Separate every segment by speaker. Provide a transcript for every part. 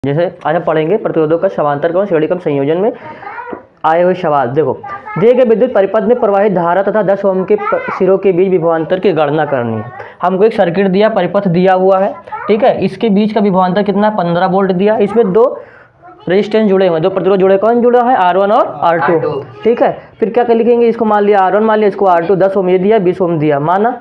Speaker 1: जैसे आज हम पढ़ेंगे प्रतिरोधों का समांतर क्रम श्रेणी क्रम संयोजन में आए हुए सवाल। देखो, दिए गए विद्युत परिपथ में प्रवाहित धारा तथा 10 ओम के सिरों के बीच विभवांतर की गणना करनी है। हमको एक सर्किट दिया, परिपथ दिया हुआ है, ठीक है। इसके बीच का विभवांतर कितना, 15 वोल्ट दिया। इसमें दो रेजिस्टेंस जुड़े हुए हैं, दो प्रतिरोध जुड़े। कौन जुड़ा है, R1 और R2, ठीक है। फिर क्या लिखेंगे, इसको मान लिया R1, मान लिया इसको R2, 10 ओम ये दिया, 20 ओम दिया। माना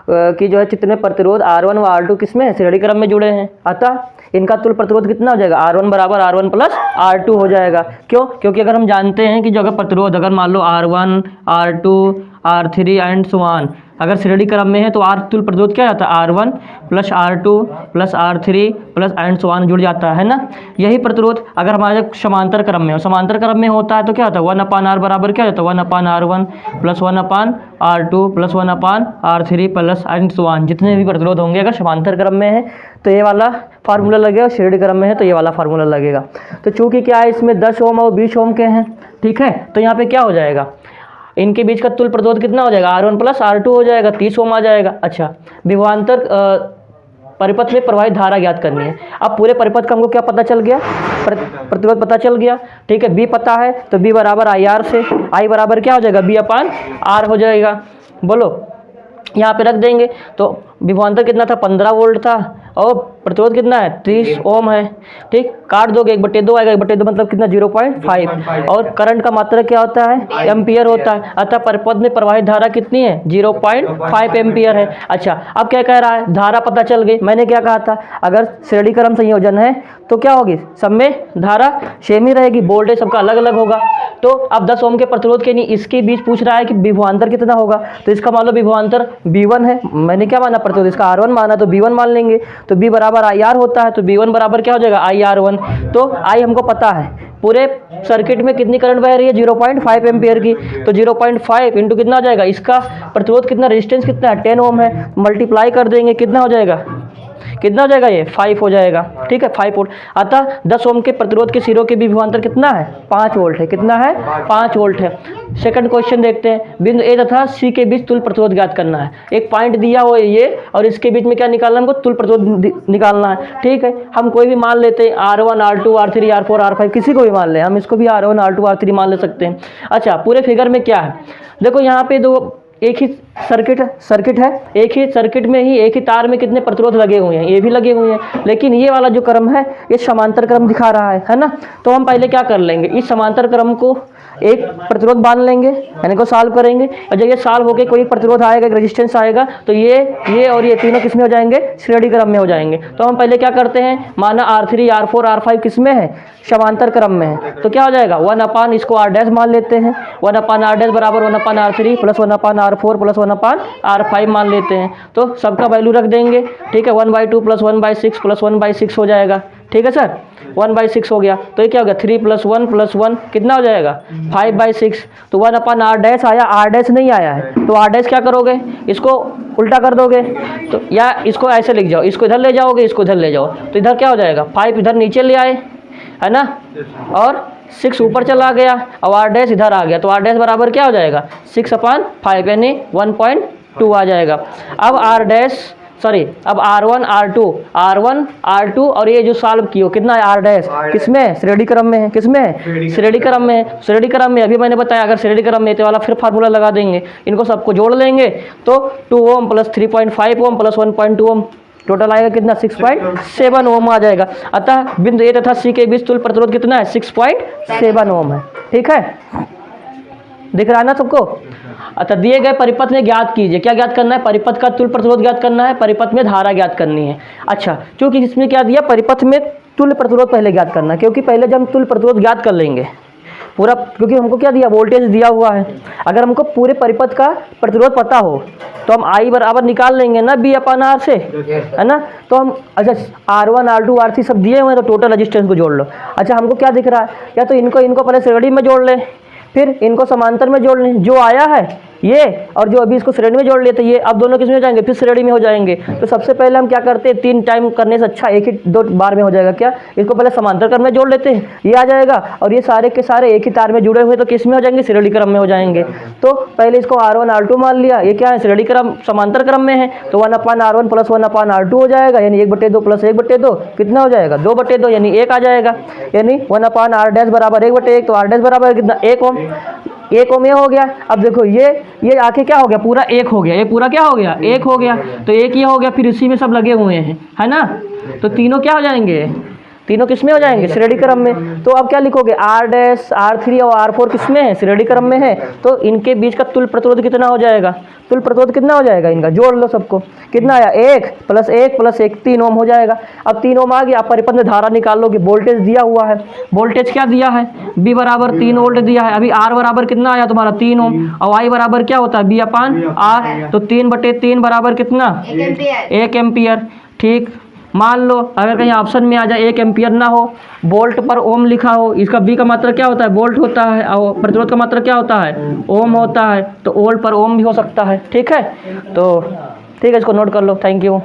Speaker 1: कि जो है चित्र में प्रतिरोध R1 व R2 किसमें है, श्रेणी क्रम में जुड़े हैं। अतः इनका तुल्य प्रतिरोध कितना हो जाएगा, R1 बराबर R1 प्लस R2 हो जाएगा। क्यों? क्योंकि अगर हम जानते हैं कि जो अगर प्रतिरोध अगर मान लो R1, R2, R3 and so on अगर श्रेणी क्रम में है तो R तुल्य प्रतिरोध क्या आता है, R1 plus R2 plus R3 plus and so on जुड़ जाता है ना। यही प्रतिरोध अगर हमारे समांतर क्रम में हो, समांतर क्रम में होता है तो क्या होता है, 1/R बराबर क्या होता है, 1/R1 plus 1/R2 plus 1/R3 plus and so on. जितने भी प्रतिरोध होंगे अगर समांतर क्रम में है तो ये वाला फार्मूला लगेगा, श्रेणी क्रम में है तो ये वाला फार्मूला लगेगा। तो चूंकि क्या है, इसमें 10 ओम और 20 ओम के हैं, ठीक है। तो यहाँ पे क्या हो जाएगा, इनके बीच का तुल्य प्रतिरोध कितना हो जाएगा, R1 प्लस R2 हो जाएगा, 30 ओम आ जाएगा। अच्छा, विभवांतर परिपथ में प्रवाहित धारा ज्ञात करनी है। अब पूरे परिपथ का हमको क्या पता चल गया, प्रतिरोध पता चल गया, ठीक है। B पता है तो B बराबर IR से I बराबर क्या हो जाएगा, B/R हो जाएगा। बोलो, यहाँ पे रख देंगे तो विभवांतर कितना था, 15 वोल्ट था और प्रतिरोध कितना है, 30 ओम है, ठीक। काट दोगे 1/2 आएगा, 1/2 मतलब कितना, 0.5। और करंट का मात्रा क्या होता है, एम्पियर होता है। अतः परिपथ में प्रवाहित धारा कितनी है, 0.5 एम्पियर है। अच्छा, अब क्या कह रहा है, धारा पता चल गई। मैंने क्या कहा था, अगर श्रेणी क्रम संयोजन है तो क्या होगी, सब में धारा सेम ही रहेगी, वोल्टेज सबका अलग अलग होगा। तो अब 10 ओम के प्रतिरोध के नहीं, इसके बीच पूछ रहा है कि विभवांतर कितना होगा। तो इसका मान लो विभवांतर V1 है, मैंने क्या माना, प्रतिरोध इसका R1 माना तो V1 मान लेंगे। तो B बराबर IR होता है तो V1 बराबर क्या हो जाएगा, IR1। तो I हमको पता है, पूरे सर्किट में कितनी करंट बह रही है, 0.5 एम्पियर की। तो 0.5 इंटू कितना हो जाएगा, इसका प्रतिरोध कितना, रेजिस्टेंस कितना है, 10 ओम है, मल्टीप्लाई कर देंगे, कितना हो जाएगा, कितना हो जाएगा, ये 5 हो जाएगा, ठीक है, 5 वोल्ट। अतः 10 ओम के प्रतिरोध के सिरों के विभवांतर कितना है, 5 वोल्ट है। कितना है, 5 वोल्ट है। सेकंड क्वेश्चन देखते हैं, बिंदु ए तथा सी के बीच तुल्य प्रतिरोध ज्ञात करना है। एक पॉइंट दिया हुआ है ये, और इसके बीच में क्या निकालना है, हमको तुल्य प्रतिरोध निकालना है, ठीक है। हम कोई भी मान लेते हैं, R1, R2, R3, R4, R5, किसी को भी मान लें, हम इसको भी R1, R2, R3 मान ले सकते हैं। अच्छा, पूरे फिगर में क्या है, देखो यहाँ पे दो एक ही सर्किट है, एक ही सर्किट में ही एक ही तार में कितने प्रतिरोध लगे हुए हैं, ये भी लगे हुए हैं। लेकिन ये वाला जो क्रम है ये समांतर क्रम दिखा रहा है ना। तो हम पहले क्या कर लेंगे, इस समांतर क्रम को एक प्रतिरोध मान लेंगे, यानी को सॉल्व करेंगे। और जब ये सॉल्व होकर कोई प्रतिरोध आएगा, एक रेजिस्टेंस आएगा, तो ये और ये तीनों किस में हो जाएंगे, श्रेणी क्रम में हो जाएंगे। तो हम पहले क्या करते हैं, माना R3, R4, R5 किस में है, समांतर क्रम में है। तो क्या हो जाएगा, 1/, इसको R' मान लेते हैं, 1/R' बराबर 1/R3 plus 1/R4 plus 1/R5 मान लेते हैं। तो सबका वैल्यू रख देंगे, ठीक है। 1/2 प्लस 1/6 प्लस 1/6 हो जाएगा, ठीक है सर, 1/6 हो गया। तो ये क्या हो गया, 3 + 1 + 1 कितना हो जाएगा, 5/6। तो 1/R' आया, R' नहीं आया है, तो R' क्या करोगे, इसको उल्टा कर दोगे। तो या इसको ऐसे लिख जाओ, इसको इधर ले जाओगे, इसको इधर ले जाओ, तो इधर क्या हो जाएगा, 5 इधर नीचे ले आए, है ना, और 6 ऊपर चला गया, और R' इधर आ गया। तो R' बराबर क्या हो जाएगा, 6/5 यानी 1.2 आ जाएगा। अब अब R1, R2 और ये जो सॉल्व किया कितना है, R' किसमें, श्रेणी क्रम में है, किसमें है, श्रेणी क्रम में है। श्रेणी क्रम में अभी मैंने बताया, अगर श्रेणी क्रम में तो वाला फिर फार्मूला लगा देंगे, इनको सबको जोड़ लेंगे तो 2 ओम प्लस 3.5 ओम प्लस 1.2 ओम टोटल आएगा कितना, 6.7 ओम आ जाएगा। अतः बिंदु ए तथा सी के बीच तुल्य प्रतिरोध कितना है, 6.7 ओम है, ठीक है। दिख रहा है ना सबको। अतः दिए गए परिपथ में ज्ञात कीजिए, क्या ज्ञात करना है, परिपथ का तुल्य प्रतिरोध ज्ञात करना है, परिपथ में धारा ज्ञात करनी है। अच्छा, क्योंकि इसमें क्या दिया, परिपथ में तुल्य प्रतिरोध पहले ज्ञात करना है, क्योंकि पहले जब हम तुल्य प्रतिरोध ज्ञात कर लेंगे पूरा, क्योंकि हमको क्या दिया, वोल्टेज दिया हुआ है। अगर हमको पूरे परिपथ का प्रतिरोध पता हो तो हम I बराबर निकाल लेंगे ना B/R से, है ना। तो हम अच्छा R1, R2, R3 सब दिए हुए हैं, तो टोटल रेजिस्टेंस को जोड़ लो। अच्छा, हमको क्या दिख रहा है, या तो इनको पहले श्रेणी में जोड़ लें, फिर इनको समांतर में जोड़ लें, जो आया है ये और जो अभी इसको श्रेणी में जोड़ लेते ये, अब दोनों किस में हो जाएंगे, फिर श्रेणी में हो जाएंगे। तो सबसे पहले हम क्या करते हैं, 3 टाइम करने से अच्छा एक ही 2 बार में हो जाएगा। क्या, इसको पहले समांतर क्रम में जोड़ लेते हैं, ये आ जाएगा, और ये सारे के सारे एक ही तार में जुड़े हुए तो किस में हो जाएंगे, श्रेणी क्रम में हो जाएंगे। तो पहले इसको R1 R2 मान लिया, ये क्या है, श्रेणी क्रम समांतर क्रम में है, तो 1/R1 प्लस 1/R2 हो जाएगा, यानी 1/2 प्लस 1/2 कितना हो जाएगा, 2/2, यानी 1 आ जाएगा, यानी 1/R बराबर 1/1, तो R बराबर कितना, 1 ओम। 1 ओम ये हो गया। अब देखो ये आके क्या हो गया, पूरा 1 हो गया, ये पूरा क्या हो गया, 1 हो गया, तो 1 ये हो गया, फिर इसी में सब लगे हुए हैं, है ना। तो तीनों क्या हो जाएंगे, तीनों किस में हो जाएंगे, श्रेणी क्रम में। तो अब क्या लिखोगे, R' R3 और R4 किस में है, श्रेणी क्रम में है, तो इनके बीच का तुल्य प्रतिरोध कितना हो जाएगा, तुल्य प्रतिरोध कितना हो जाएगा इनका, जोड़ लो सबको, कितना आया, 1 + 1 + 1 3 ओम हो जाएगा। अब 3 ओम आ गया, आप परिपथ में धारा निकाल लोगे, वोल्टेज दिया हुआ है, वोल्टेज क्या दिया है, B बराबर 3 वोल्ट दिया है। अभी R बराबर कितना आया तुम्हारा, 3 ओम, और I बराबर क्या होता है, B/R, तो 3/3 बराबर कितना, 1 एम्पियर। ठीक, मान लो अगर कहीं ऑप्शन में आ जाए 1 एम्पियर ना हो, वोल्ट पर ओम लिखा हो, इसका B का मात्रा क्या होता है, वोल्ट होता है, और प्रतिरोध का मात्रा क्या होता है, ओम होता है, तो वोल्ट पर ओम भी हो सकता है। ठीक है, तो ठीक है, इसको नोट कर लो। Thank you.